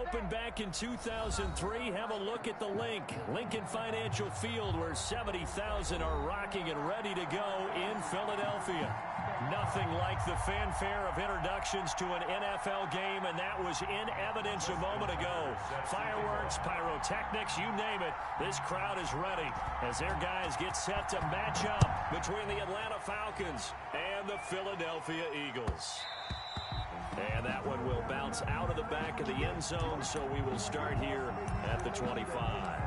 Opened back in 2003. Have a look at the link. Lincoln Financial Field, where 70,000 are rocking and ready to go in Philadelphia. Nothing like the fanfare of introductions to an NFL game, and that was in evidence a moment ago. Fireworks, pyrotechnics, you name it. This crowd is ready as their guys get set to match up between the Atlanta Falcons and the Philadelphia Eagles. And that one will bounce out of the back of the end zone, so we will start here at the 25.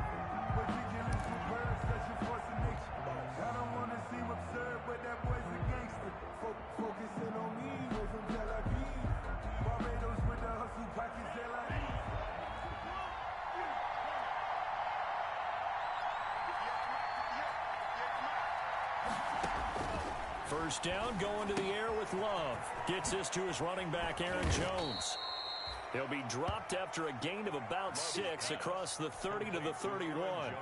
First down, going to the air with Love. Gets this to his running back, Aaron Jones. He'll be dropped after a gain of about 6 across the 30 to the 31.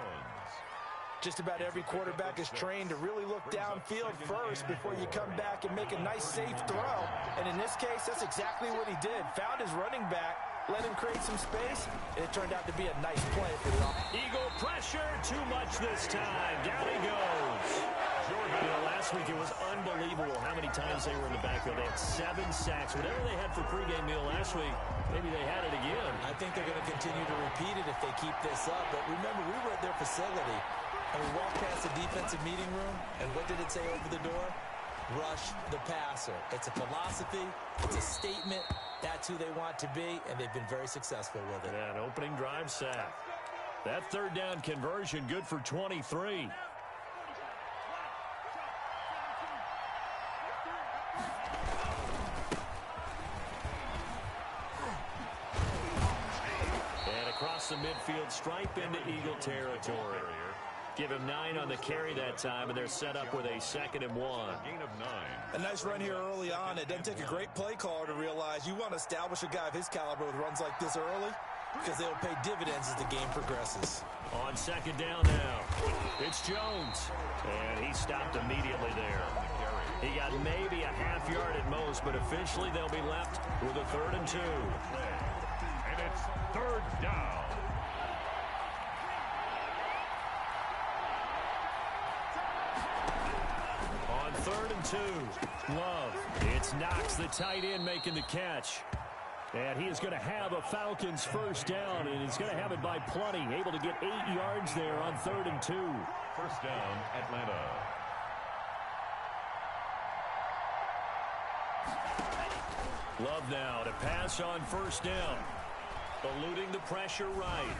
Just about every quarterback is trained to really look downfield first before you come back and make a nice, safe throw. And in this case, that's exactly what he did. Found his running back, let him create some space, and it turned out to be a nice play for the offense. Eagle pressure, too much this time. Down he goes. You know, last week it was unbelievable how many times they were in the backfield. They had 7 sacks. Whatever they had for pregame meal last week, maybe they had it again. I think they're going to continue to repeat it if they keep this up. But remember, we were at their facility, and we walked past the defensive meeting room, and what did it say over the door? Rush the passer. It's a philosophy. It's a statement. That's who they want to be, and they've been very successful with it. Yeah, an opening drive sack. That third down conversion good for 23. Across the midfield stripe into Eagle territory. Give him 9 on the carry that time, and they're set up with a 2nd and 1. Gain of 9. A nice run here early on. It doesn't take a great play caller to realize you want to establish a guy of his caliber with runs like this early because they'll pay dividends as the game progresses. On 2nd down now, it's Jones, and he stopped immediately there. He got maybe a half yard at most, but officially they'll be left with a 3rd and 2. And it's 3rd down. On 3rd and 2, Love. It's Knox, the tight end, making the catch. And he is going to have a Falcons first down, and he's going to have it by plenty. Able to get 8 yards there on 3rd and 2. First down, Atlanta. Love now to pass on first down. Eluding the pressure right.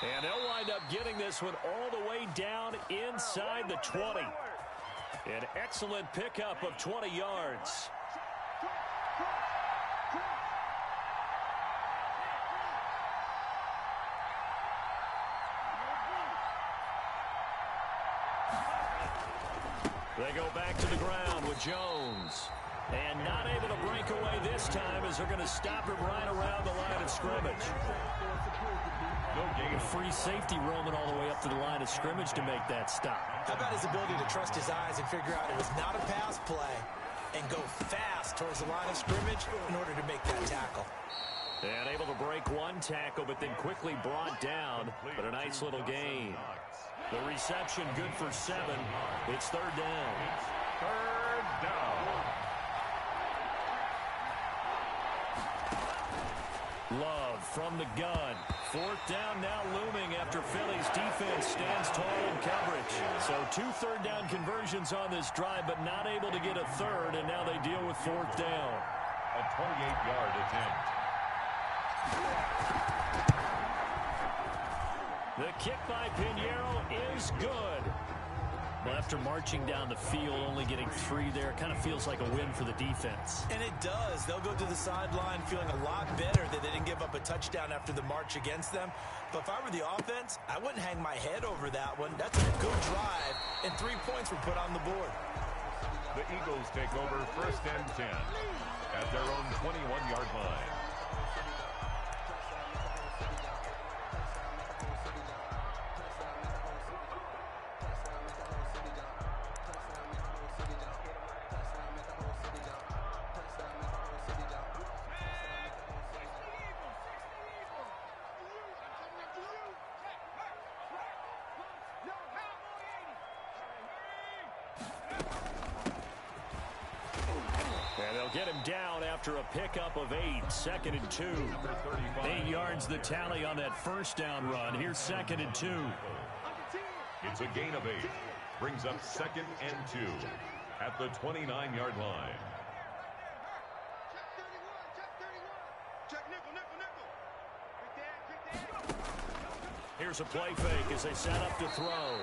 And they'll wind up getting this one all the way down inside the 20. An excellent pickup of 20 yards. They go back to the ground with Jones. And not able to break away this time as they're going to stop him right around the line of scrimmage. A free safety roaming all the way up to the line of scrimmage to make that stop. How about his ability to trust his eyes and figure out it was not a pass play and go fast towards the line of scrimmage in order to make that tackle. And able to break one tackle, but then quickly brought down. But a nice little gain. The reception good for 7. It's 3rd down. 3rd down. Love from the gun. 4th down now looming after Philly's defense stands tall in coverage. So 2 3rd down conversions on this drive, but not able to get a 3rd, and now they deal with 4th down. A 28-yard attempt. The kick by Pinheiro is good. Well, after marching down the field, only getting 3 there, kind of feels like a win for the defense. And it does. They'll go to the sideline feeling a lot better that they didn't give up a touchdown after the march against them. But if I were the offense, I wouldn't hang my head over that one. That's a good drive, and 3 points were put on the board. The Eagles take over 1st and 10 at their own 21-yard line. get him down after a pickup of 8. 2nd and 2. 8 yards the tally on that first down run. Here's 2nd and 2. It's a gain of 8. Brings up 2nd and 2 at the 29-yard line. Here's a play fake as they set up to throw.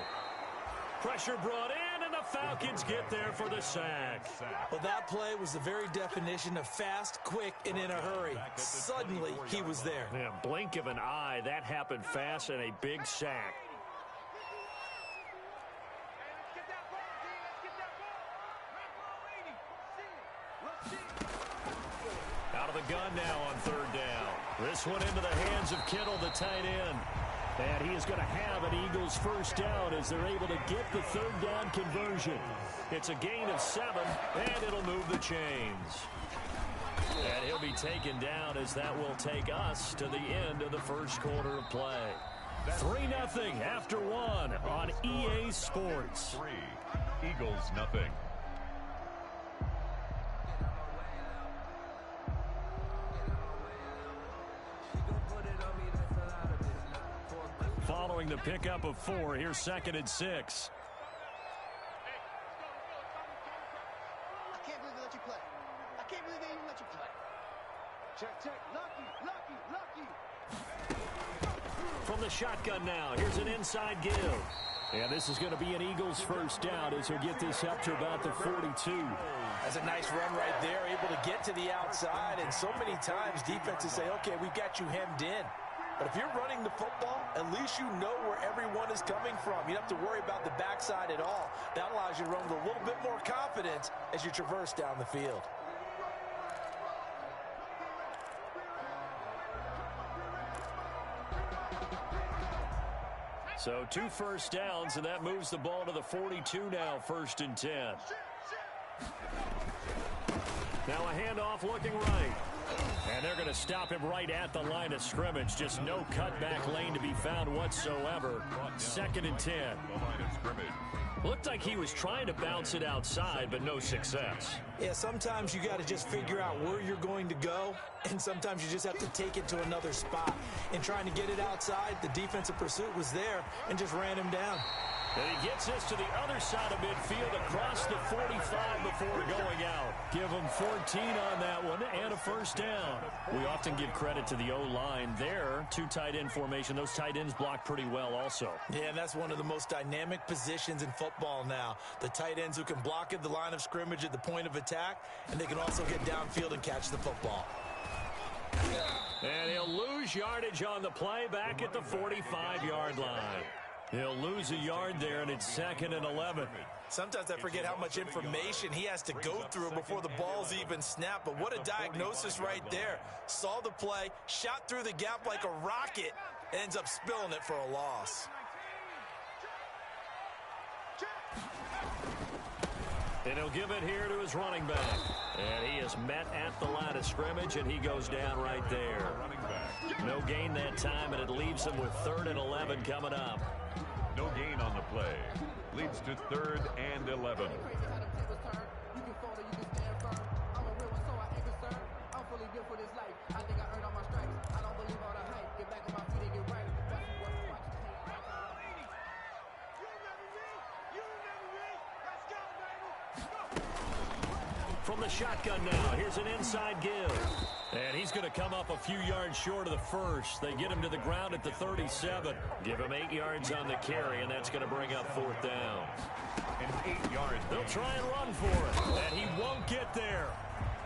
Pressure brought in, and the Falcons get there for the sack. Well, that play was the very definition of fast, quick, and in a hurry. Suddenly, he was there. Yeah, blink of an eye, that happened fast, and a big sack. Out of the gun now on 3rd down. This one into the hands of Kittle, the tight end. And he is going to have an Eagles first down as they're able to get the 3rd down conversion. It's a gain of 7, and it'll move the chains. And he'll be taken down as that will take us to the end of the first quarter of play. 3-0 after 1 on EA Sports. 3, Eagles nothing. Following the pickup of 4, here's 2nd and 6. I can't believe they let you play. I can't believe they even let you play. Check. Lucky. From the shotgun now, here's an inside give. And this is going to be an Eagles first down as he'll get this up to about the 42. That's a nice run right there, able to get to the outside. And so many times defenses say, okay, we've got you hemmed in. But if you're running the football, at least you know where everyone is coming from. You don't have to worry about the backside at all. That allows you to run with a little bit more confidence as you traverse down the field. So 2 first downs, and that moves the ball to the 42 now, 1st and 10. Now a handoff looking right. And they're going to stop him right at the line of scrimmage. Just no cutback lane to be found whatsoever. 2nd and 10. The line of scrimmage. Looked like he was trying to bounce it outside, but no success. Yeah, sometimes you got to just figure out where you're going to go, and sometimes you just have to take it to another spot. In trying to get it outside, the defensive pursuit was there and just ran him down. And he gets this to the other side of midfield across the 45 before going out. Give him 14 on that one and a first down. We often give credit to the O-line there. 2 tight end formation. Those tight ends block pretty well also. Yeah, and that's one of the most dynamic positions in football now. The tight ends who can block at the line of scrimmage at the point of attack, and they can also get downfield and catch the football. And he'll lose yardage on the play back at the 45-yard line. He'll lose a yard there, and it's 2nd and 11. Sometimes I forget how much information he has to go through before the ball's even snapped. But what a diagnosis right there. Saw the play, shot through the gap like a rocket, ends up spilling it for a loss. And he'll give it here to his running back. And he is met at the line of scrimmage, and he goes down right there. No gain that time, and it leaves him with 3rd and 11 coming up. No gain on the play. Leads to 3rd and 11. From the shotgun now, here's an inside give. And he's going to come up a few yards short of the first. They get him to the ground at the 37. Give him 8 yards on the carry, and that's going to bring up 4th down. And 8 yards. They'll try and run for it, and he won't get there.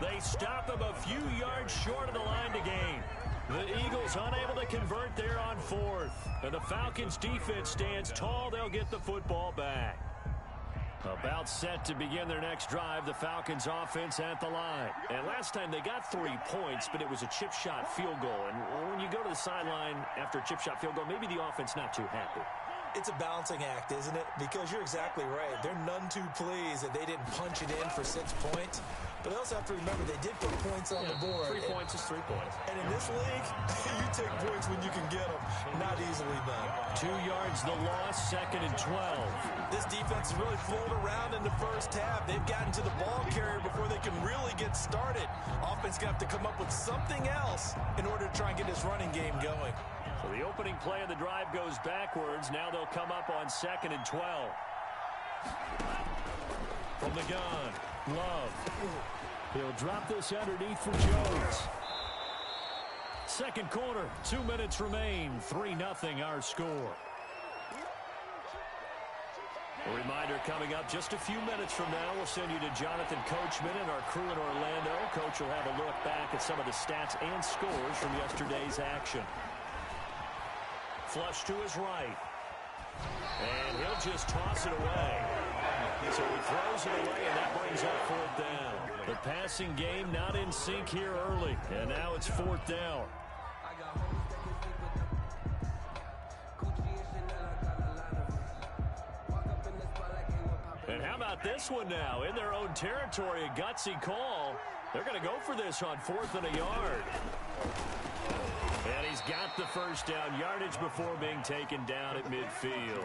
They stop him a few yards short of the line to gain. The Eagles unable to convert there on 4th. And the Falcons defense stands tall. They'll get the football back. About set to begin their next drive, the Falcons offense at the line. And last time they got 3 points, but it was a chip shot field goal. And when you go to the sideline after a chip shot field goal, maybe the offense not too happy. It's a balancing act, isn't it? Because you're exactly right. They're none too pleased that they didn't punch it in for 6 points. But they also have to remember they did put points on the board. 3 points is 3 points. And in this league, you take points when you can get them, not easily none. 2 yards the loss, 2nd and 12. This defense has really floated around in the first half. They've gotten to the ball carrier before they can really get started. Offense going to have to come up with something else in order to try and get this running game going. So the opening play of the drive goes backwards. Now they'll come up on 2nd and 12. From the gun, Love. He'll drop this underneath for Jones. Second quarter, 2 minutes remain. 3-0 our score. A reminder coming up just a few minutes from now. We'll send you to Jonathan Coachman and our crew in Orlando. Coach will have a look back at some of the stats and scores from yesterday's action. Flush to his right. And he'll just toss it away. So he throws it away, and that brings up 4th down. The passing game not in sync here early, and now it's 4th down. And how about this one now? In their own territory, a gutsy call. They're going to go for this on 4th and a yard. And he's got the first down yardage before being taken down at midfield.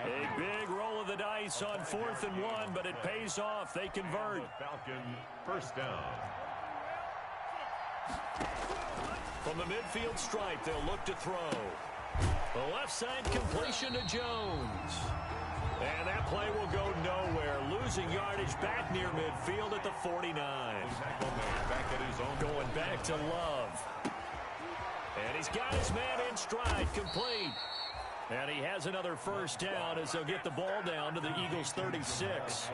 A big roll of the dice on 4th and 1, but it pays off. They convert. Falcon, first down. From the midfield stripe, they'll look to throw. The left side completion to Jones. And that play will go nowhere. Losing yardage back near midfield at the 49. Back at his own. Going back to Love. And he's got his man in stride, complete. And he has another first down as they'll get the ball down to the Eagles' 36.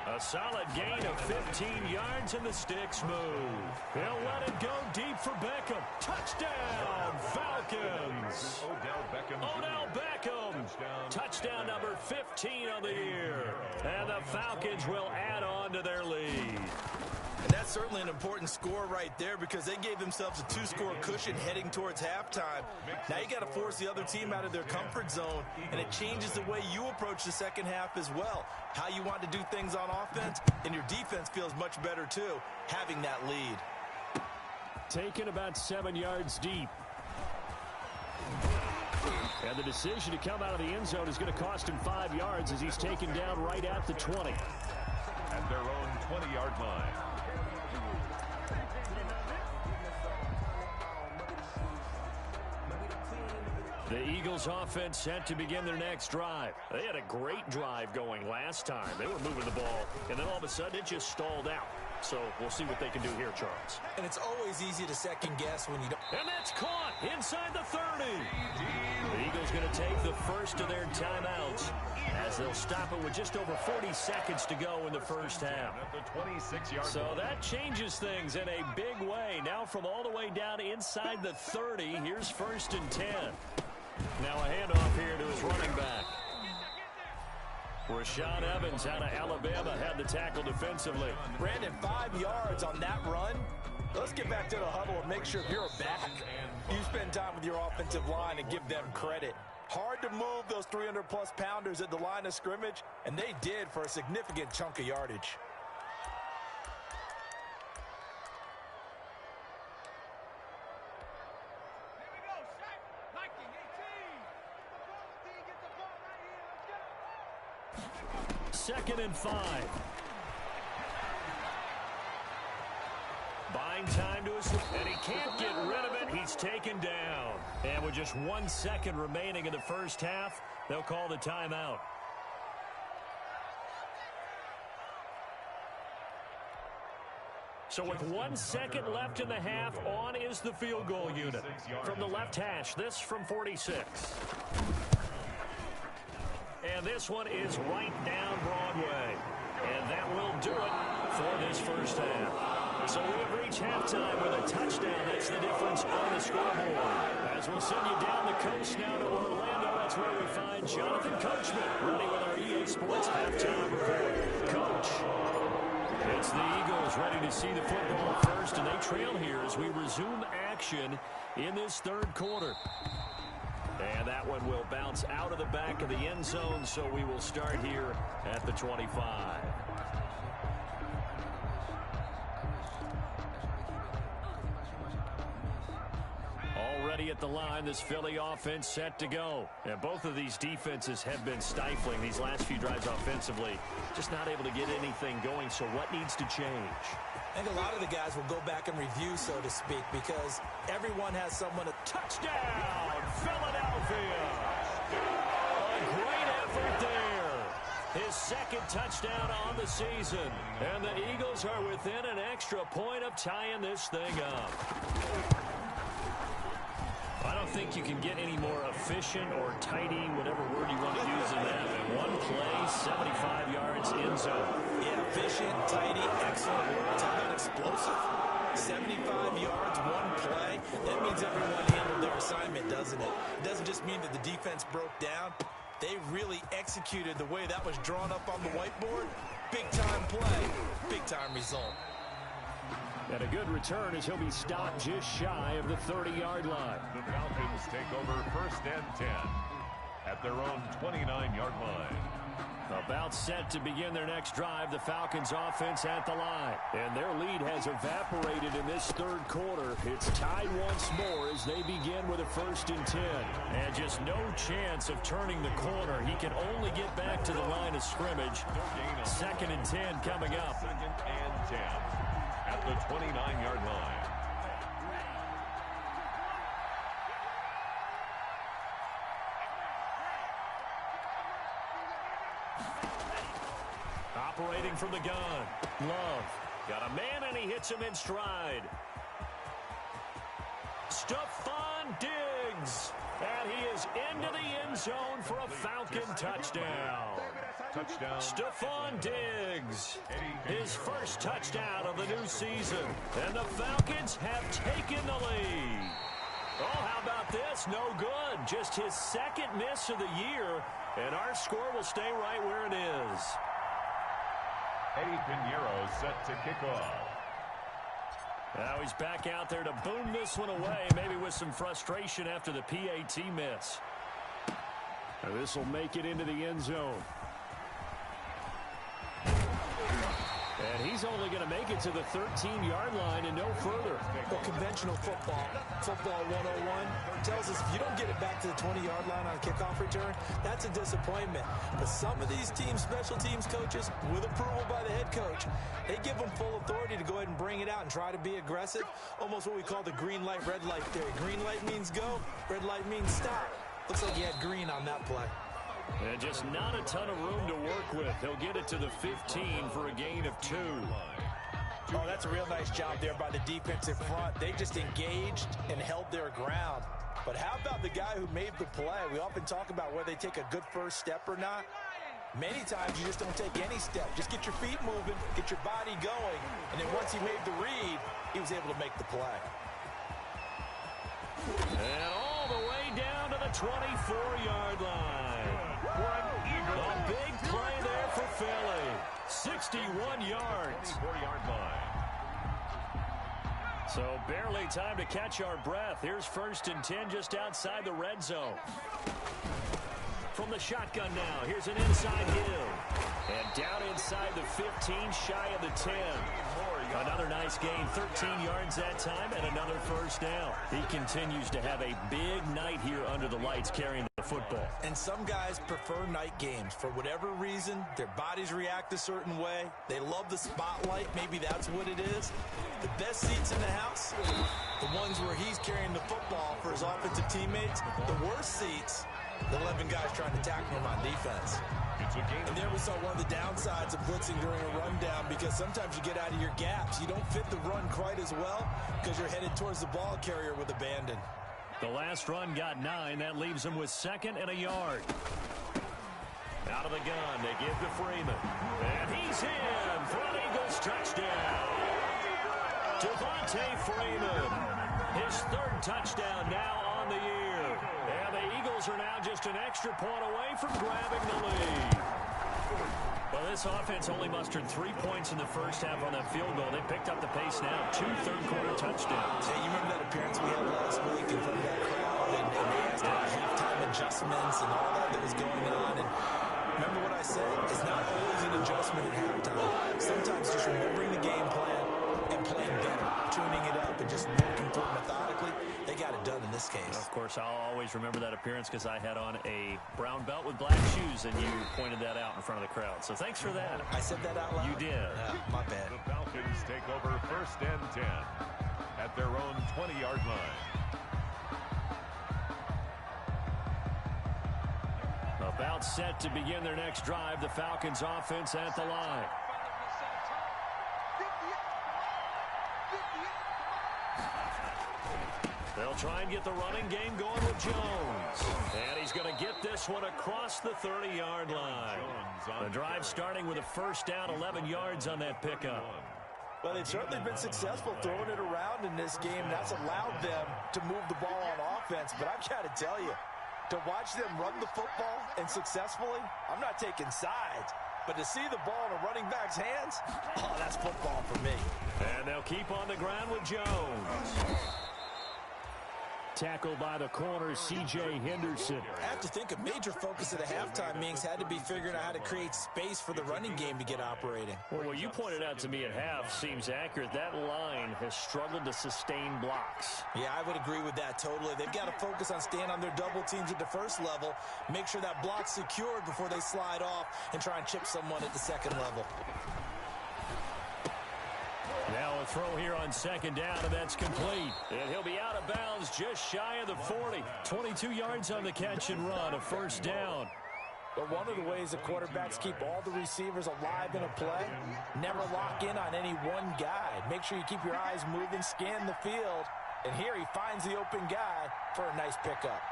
A solid gain of 15 yards, and the sticks move. They'll let it go deep for Beckham. Touchdown, Falcons. Odell Beckham. Touchdown number 15 on the year. And the Falcons will add on to their lead. And that's certainly an important score right there because they gave themselves a 2-score cushion heading towards halftime. Now you got to force the other team out of their comfort zone, and it changes the way you approach the second half as well. How you want to do things on offense, and your defense feels much better too, having that lead. Taken about 7 yards deep. And the decision to come out of the end zone is going to cost him 5 yards as he's taken down right at the 20. At their own 20-yard line. The Eagles offense set to begin their next drive. They had a great drive going last time. They were moving the ball, and then all of a sudden it just stalled out. So we'll see what they can do here, Charles. And it's always easy to second guess when you don't. And that's caught inside the 30. The Eagles going to take the first of their timeouts as they'll stop it with just over 40 seconds to go in the first half. So that changes things in a big way. Now from all the way down inside the 30, here's 1st and 10. Now a handoff here to his running back. Rashaan Evans out of Alabama had the tackle defensively. Brandon, 5 yards on that run. Let's get back to the huddle and make sure if you're back, you spend time with your offensive line and give them credit. Hard to move those 300-plus pounders at the line of scrimmage, and they did for a significant chunk of yardage. Second and 5. Buying time to his, and he can't get rid of it. He's taken down. And with just 1 second remaining in the first half, they'll call the timeout. So with 1 second left in the half, on is the field goal unit. From the left hash, this from 46. And this one is right down Broadway. And that will do it for this first half. So we have reached halftime with a touchdown. That's the difference on the scoreboard. As we'll send you down the coast now to Orlando, that's where we find Jonathan Coachman running with our EA Sports halftime report. Coach, it's the Eagles ready to see the football first, and they trail here as we resume action in this third quarter. And that one will bounce out of the back of the end zone, so we will start here at the 25. Already at the line. This Philly offense set to go. And both of these defenses have been stifling these last few drives offensively. Just not able to get anything going. So what needs to change? I think a lot of the guys will go back and review, so to speak, because everyone has someone. Touchdown, Philadelphia! A great effort there. His second touchdown on the season. And the Eagles are within an extra point of tying this thing up. I don't think you can get any more efficient or tidy, whatever word you want to use in that. In one play, 75 yards in zone. Yeah, efficient, tidy, excellent words. How about explosive? 75 yards, one play. That means everyone handled their assignment, doesn't it? It doesn't just mean that the defense broke down. They really executed the way that was drawn up on the whiteboard. Big-time play, big-time result. And a good return as he'll be stopped just shy of the 30-yard line. The Falcons take over 1st and 10 at their own 29-yard line. About set to begin their next drive, the Falcons offense at the line. And their lead has evaporated in this third quarter. It's tied once more as they begin with a 1st and 10. And just no chance of turning the corner. He can only get back to the line of scrimmage. 2nd and 10 coming up. 2nd and 10 at the 29-yard line. Operating from the gun. Love. Got a man, and he hits him in stride. Stephon Diggs. And he is into the end zone for a Falcon touchdown. Touchdown. Stephon Diggs. His first touchdown of the new season. And the Falcons have taken the lead. Oh, how about this? No good. Just his second miss of the year. And our score will stay right where it is. Eddie Pinheiro set to kick off. Now he's back out there to boom this one away, maybe with some frustration after the PAT miss. Now this will make it into the end zone. And he's only going to make it to the 13-yard line and no further. Well, conventional football 101, tells us if you don't get it back to the 20-yard line on a kickoff return, that's a disappointment. But some of these teams, special teams coaches, with approval by the head coach, they give them full authority to go ahead and bring it out and try to be aggressive. Almost what we call the green light, red light theory. Green light means go, red light means stop. Looks like he had green on that play. And just not a ton of room to work with. He'll get it to the 15 for a gain of 2. Oh, that's a real nice job there by the defensive front. They just engaged and held their ground. But how about the guy who made the play? We often talk about whether they take a good first step or not. Many times you just don't take any step. Just get your feet moving, get your body going. And then once he made the read, he was able to make the play. And all the way down to the 24-yard line. A big play there for Philly. 61 yards. 24-yard line. So barely time to catch our breath. Here's 1st and 10 just outside the red zone. From the shotgun now, here's an inside hill. And down inside the 15, shy of the 10. Another nice gain, 13 yards that time, and another first down. He continues to have a big night here under the lights carrying the football. And some guys prefer night games. For whatever reason, their bodies react a certain way. They love the spotlight. Maybe that's what it is. The best seats in the house, the ones where he's carrying the football for his offensive teammates. The worst seats, the 11 guys trying to tackle him on defense. And there we saw one of the downsides of blitzing during a rundown, because sometimes you get out of your gaps. You don't fit the run quite as well because you're headed towards the ball carrier with abandon. The last run got 9. That leaves him with 2nd and a yard. Out of the gun, they give to Freeman. And he's in for an Eagles touchdown. Devontae Freeman, his 3rd touchdown now on the year. And the Eagles are now just an extra point away from grabbing the lead. Well, this offense only mustered 3 points in the first half on that field goal. They picked up the pace now. 2 third-quarter touchdowns. Hey, you remember that appearance we had last week in front of that crowd, and they asked about halftime adjustments and all that was going on. And remember what I said? It's not always an adjustment at halftime. Sometimes just remembering the game plan and playing better, tuning it up and just working through it methodically. They they got it done in this case. Of course, I'll always remember that appearance because I had on a brown belt with black shoes, and you pointed that out in front of the crowd. So thanks for that. I said that out loud? You did. My bad. The Falcons take over 1st and 10 at their own 20-yard line. About set to begin their next drive. The Falcons offense at the line. They'll try and get the running game going with Jones. And he's going to get this one across the 30-yard line. The drive starting with a first down, 11 yards on that pickup. Well, they've certainly been successful throwing it around in this game. That's allowed them to move the ball on offense. But I've got to tell you, to watch them run the football and successfully, I'm not taking sides. But to see the ball in a running back's hands, oh, that's football for me. And they'll keep on the ground with Jones. Tackled by the corner, C.J. Henderson. I have to think a major focus of the halftime meetings had to be figuring out how to create space for the running game to get operating. Well, what you pointed out to me at half seems accurate. That line has struggled to sustain blocks. Yeah, I would agree with that totally. They've got to focus on staying on their double teams at the first level, make sure that block's secured before they slide off and try and chip someone at the second level. Now a throw here on second down, and that's complete. And he'll be out of bounds just shy of the 40. 22 yards on the catch and run, a first down. But one of the ways the quarterbacks keep all the receivers alive in a play, never lock in on any one guy. Make sure you keep your eyes moving, scan the field. And here he finds the open guy for a nice pickup.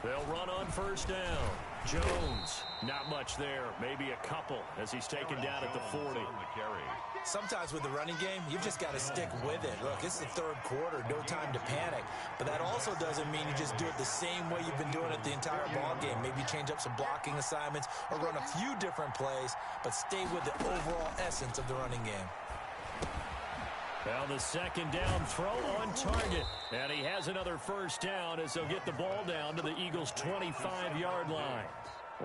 They'll run on first down. Jones, not much there. Maybe a couple as he's taken down at the 40. Sometimes with the running game, you've just got to stick with it. Look, it's the third quarter, no time to panic. But that also doesn't mean you just do it the same way you've been doing it the entire ball game. Maybe change up some blocking assignments or run a few different plays, but stay with the overall essence of the running game. Now the second down throw on target. And he has another first down as they'll get the ball down to the Eagles' 25-yard line.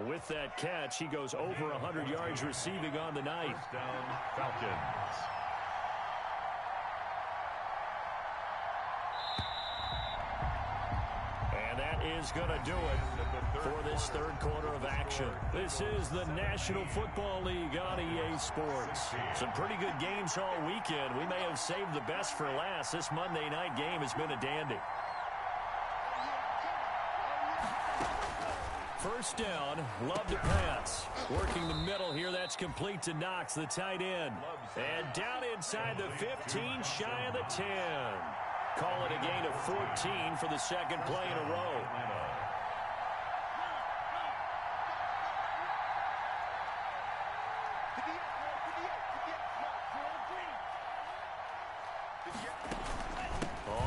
With that catch, he goes over 100 yards receiving on the night. First down, Falcons. And that is going to do it for this third quarter of action. This is the National Football League on EA Sports. Some pretty good games all weekend. We may have saved the best for last. This Monday night game has been a dandy. First down, Love to pass. Working the middle here, that's complete to Knox, the tight end. And down inside the 15, shy of the 10. Call it a gain of 14 for the second play in a row.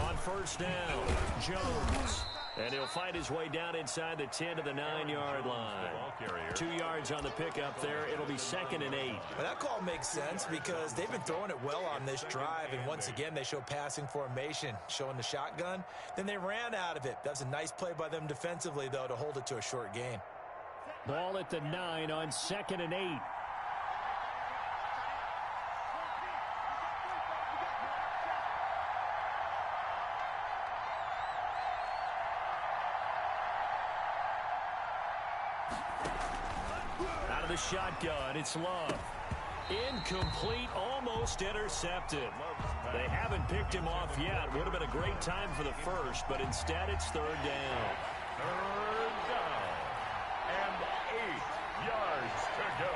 On first down, Jones. And he'll fight his way down inside the 10 to the 9-yard line. 2 yards on the pickup there. It'll be 2nd and 8. Well, that call makes sense because they've been throwing it well on this drive. And once again, they show passing formation, showing the shotgun. Then they ran out of it. That was a nice play by them defensively, though, to hold it to a short gain. Ball at the 9 on 2nd and 8. The shotgun, it's Love. Incomplete, almost intercepted. They haven't picked him off yet. Would have been a great time for the first, but instead it's third down. Third down. And 8 yards to go.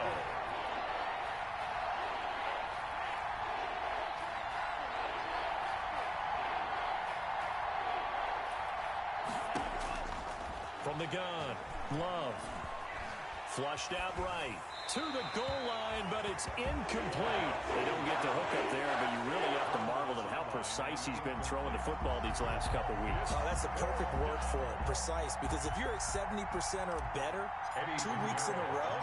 From the gun, Love. Flushed out right to the goal line, but it's incomplete. They don't get the hook up there, but you really have to marvel at how precise he's been throwing the football these last couple weeks. Oh, that's the perfect word for it, precise, because if you're at 70% or better 2 weeks in a row,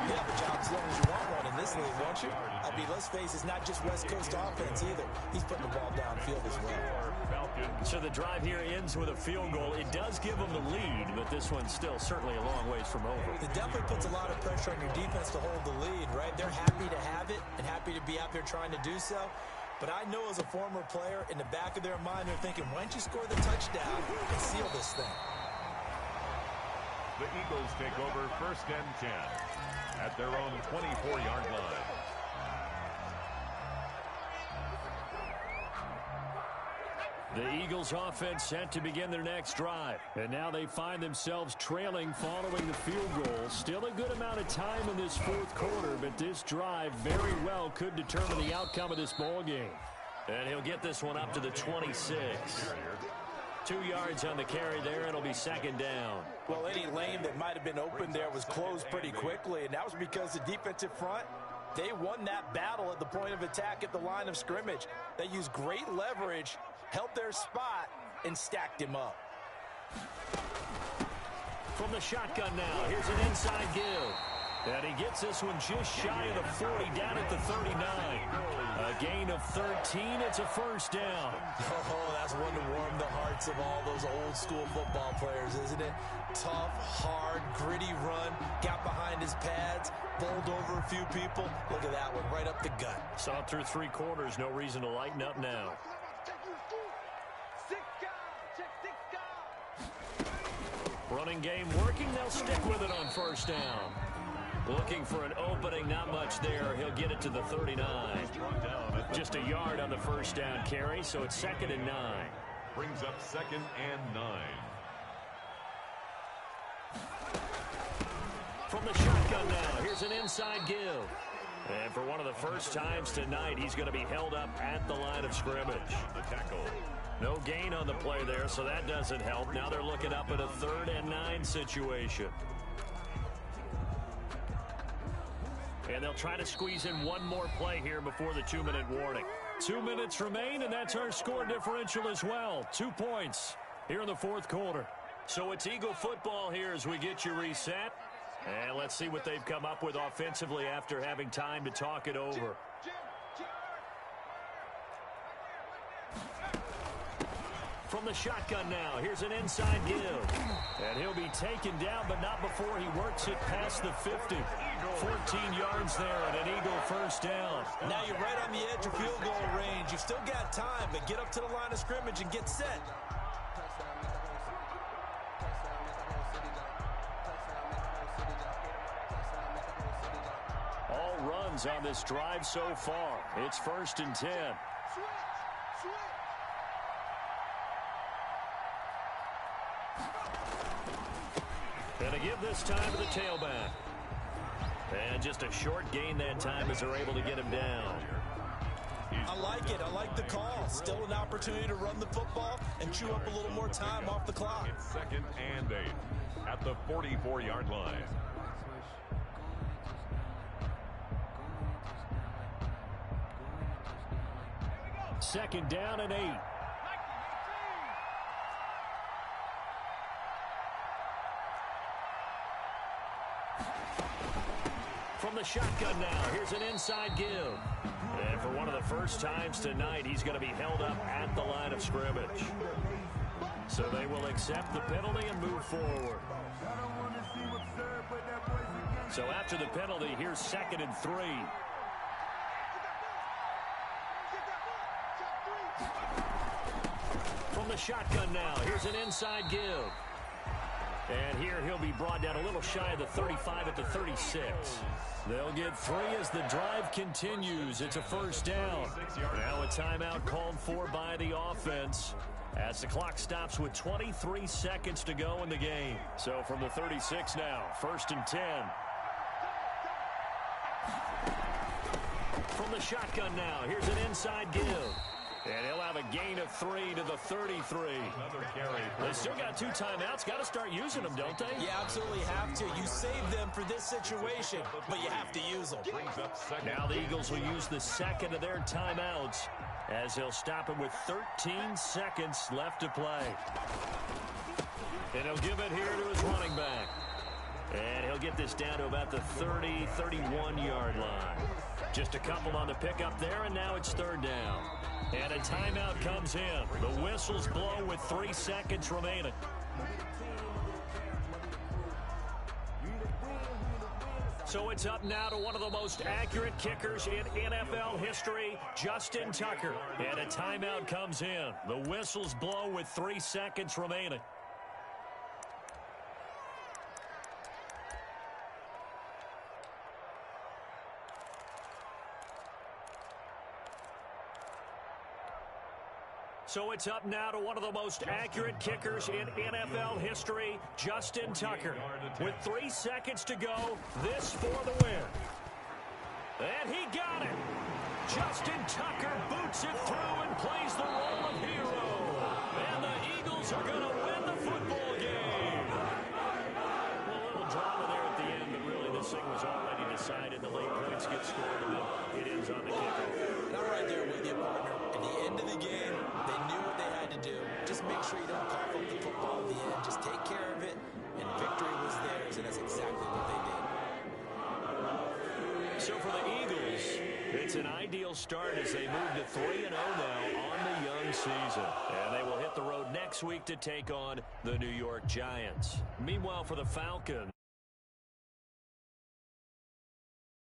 you have a job as long as you want one in this league, won't you? I mean, let's face it, it's not just West Coast offense either. He's putting the ball downfield as well. So the drive here ends with a field goal. It does give them the lead, but this one's still certainly a long ways from over. It definitely puts puts a lot of pressure on your defense to hold the lead, right? They're happy to have it and happy to be out there trying to do so. But I know as a former player, in the back of their mind, they're thinking, why don't you score the touchdown and seal this thing? The Eagles take over 1st and 10 at their own 24-yard line. The Eagles offense set to begin their next drive. And now they find themselves trailing following the field goal. Still a good amount of time in this 4th quarter, but this drive very well could determine the outcome of this ball game. And he'll get this one up to the 26. 2 yards on the carry there. It'll be 2nd down. Well, any lane that might have been open there was closed pretty quickly, and that was because the defensive front, they won that battle at the point of attack at the line of scrimmage. They used great leverage, held their spot, and stacked him up. From the shotgun now, here's an inside give. And he gets this one just shy of the 40, down at the 39. A gain of 13, it's a 1st down. Oh, that's one to warm the hearts of all those old school football players, isn't it? Tough, hard, gritty run, got behind his pads, bowled over a few people. Look at that one, right up the gut. Saw through 3 quarters, no reason to lighten up now. Running game working, they'll stick with it on 1st down. Looking for an opening, not much there. He'll get it to the 39. Just a yard on the 1st down carry, so it's 2nd and 9. Brings up 2nd and 9. From the shotgun now, here's an inside give. And for one of the first times tonight, he's going to be held up at the line of scrimmage. The tackle. No gain on the play there, so that doesn't help. Now they're looking up at a 3rd and 9 situation. And they'll try to squeeze in one more play here before the 2-minute warning. 2 minutes remain, and that's our score differential as well. 2 points here in the 4th quarter. So it's Eagle football here as we get you reset. And let's see what they've come up with offensively after having time to talk it over. From the shotgun now, here's an inside give. And he'll be taken down, but not before he works it past the 50. 14 yards there and an Eagle 1st down. Now you're right on the edge of field goal range. You've still got time, but get up to the line of scrimmage and get set. All runs on this drive so far. It's 1st and 10. And a give this time to the tailback. And just a short gain that time as they're able to get him down. I like it. I like the call. Still an opportunity to run the football and chew up a little more time off the clock. It's 2nd and 8 at the 44-yard line. Second down and 8. From the shotgun now, here's an inside give. And for one of the first times tonight, he's going to be held up at the line of scrimmage. So they will accept the penalty and move forward. So after the penalty, here's 2nd and 3. From the shotgun now, here's an inside give. And here he'll be brought down a little shy of the 35 at the 36. They'll get 3 as the drive continues. It's a 1st down. Now a timeout called for by the offense as the clock stops with 23 seconds to go in the game. So from the 36 now, 1st and 10. From the shotgun now, here's an inside give. And he'll have a gain of 3 to the 33. They still got 2 timeouts. Got to start using them, don't they? You absolutely have to. You save them for this situation, but you have to use them. Now the Eagles will use the 2nd of their timeouts as they'll stop it with 13 seconds left to play. And he'll give it here to his running back. And he'll get this down to about the 30, 31-yard line. Just a couple on the pickup there, and now it's 3rd down. And a timeout comes in. The whistles blow with 3 seconds remaining. So it's up now to one of the most accurate kickers in NFL history, Justin Tucker. And a timeout comes in. The whistles blow with 3 seconds remaining. So it's up now to one of the most accurate kickers in NFL history, Justin Tucker. With 3 seconds to go, this for the win. And he got it. Justin Tucker boots it through and plays the role of hero. And the Eagles are going to win the football game. Well, a little drama there at the end, but really this thing was already decided. The late points get scored, and then it ends on the kicker. And I'm right there with you, partner. At the end of the game, they knew what they had to do. Just make sure you don't cough up the football at the end. Just take care of it, and victory was theirs, and that's exactly what they did. So for the Eagles, it's an ideal start as they move to 3-0 now on the young season. And they will hit the road next week to take on the New York Giants. Meanwhile, for the Falcons,